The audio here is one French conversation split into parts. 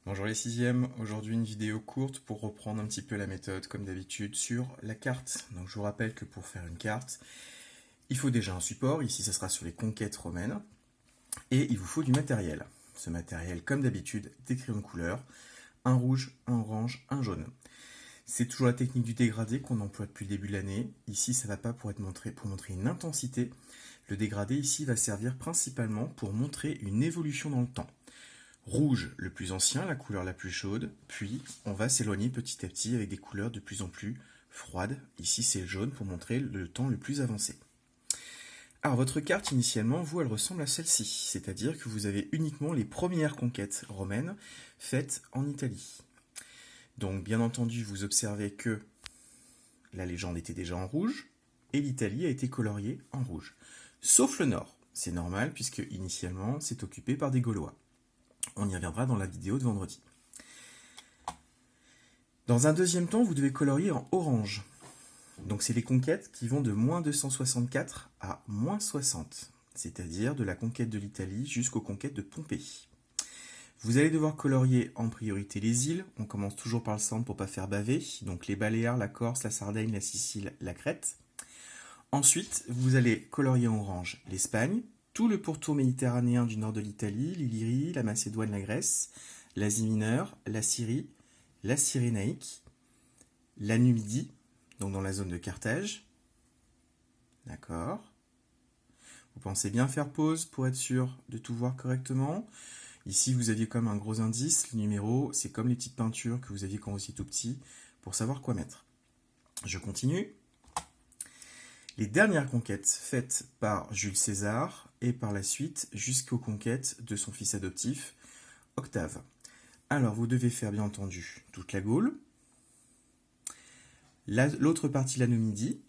Bonjour les sixièmes, aujourd'hui une vidéo courte pour reprendre un petit peu la méthode comme d'habitude sur la carte. Donc je vous rappelle que pour faire une carte, il faut déjà un support, ici ça sera sur les conquêtes romaines, et il vous faut du matériel. Ce matériel comme d'habitude, des crayons de couleur, un rouge, un orange, un jaune. C'est toujours la technique du dégradé qu'on emploie depuis le début de l'année. Ici ça va pas pour montrer une intensité. Le dégradé ici va servir principalement pour montrer une évolution dans le temps. Rouge, le plus ancien, la couleur la plus chaude, puis on va s'éloigner petit à petit avec des couleurs de plus en plus froides. Ici c'est le jaune pour montrer le temps le plus avancé. Alors votre carte initialement, vous, elle ressemble à celle-ci, c'est-à-dire que vous avez uniquement les premières conquêtes romaines faites en Italie. Donc bien entendu, vous observez que la légende était déjà en rouge et l'Italie a été coloriée en rouge. Sauf le nord, c'est normal puisque initialement c'est occupé par des Gaulois. On y reviendra dans la vidéo de vendredi. Dans un deuxième temps, vous devez colorier en orange. Donc c'est les conquêtes qui vont de moins 264 à moins 60, c'est-à-dire de la conquête de l'Italie jusqu'aux conquêtes de Pompéi. Vous allez devoir colorier en priorité les îles. On commence toujours par le centre pour ne pas faire baver. Donc les Baléares, la Corse, la Sardaigne, la Sicile, la Crète. Ensuite, vous allez colorier en orange l'Espagne, tout le pourtour méditerranéen du nord de l'Italie, l'Illyrie, la Macédoine, la Grèce, l'Asie mineure, la Syrie, la Cyrénaïque, la Numidie, donc dans la zone de Carthage. D'accord. Vous pensez bien faire pause pour être sûr de tout voir correctement. Ici, vous aviez comme un gros indice, le numéro, c'est comme les petites peintures que vous aviez quand vous étiez tout petit, pour savoir quoi mettre. Je continue. Les dernières conquêtes faites par Jules César et par la suite jusqu'aux conquêtes de son fils adoptif, Octave. Alors, vous devez faire bien entendu toute la Gaule, l'autre partie la Numidie,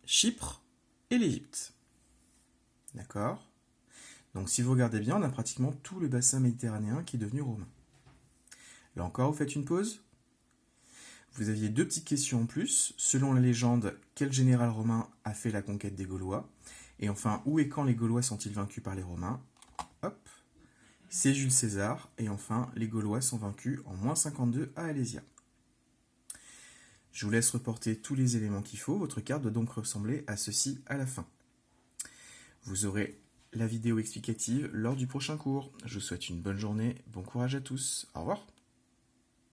Chypre et l'Égypte. D'accord? Donc si vous regardez bien, on a pratiquement tout le bassin méditerranéen qui est devenu romain. Là encore, vous faites une pause. Vous aviez deux petites questions en plus. Selon la légende, quel général romain a fait la conquête des Gaulois? Et enfin, où et quand les Gaulois sont-ils vaincus par les Romains? Hop, c'est Jules César. Et enfin, les Gaulois sont vaincus en moins 52 à Alésia. Je vous laisse reporter tous les éléments qu'il faut. Votre carte doit donc ressembler à ceci à la fin. Vous aurez la vidéo explicative lors du prochain cours. Je vous souhaite une bonne journée, bon courage à tous. Au revoir.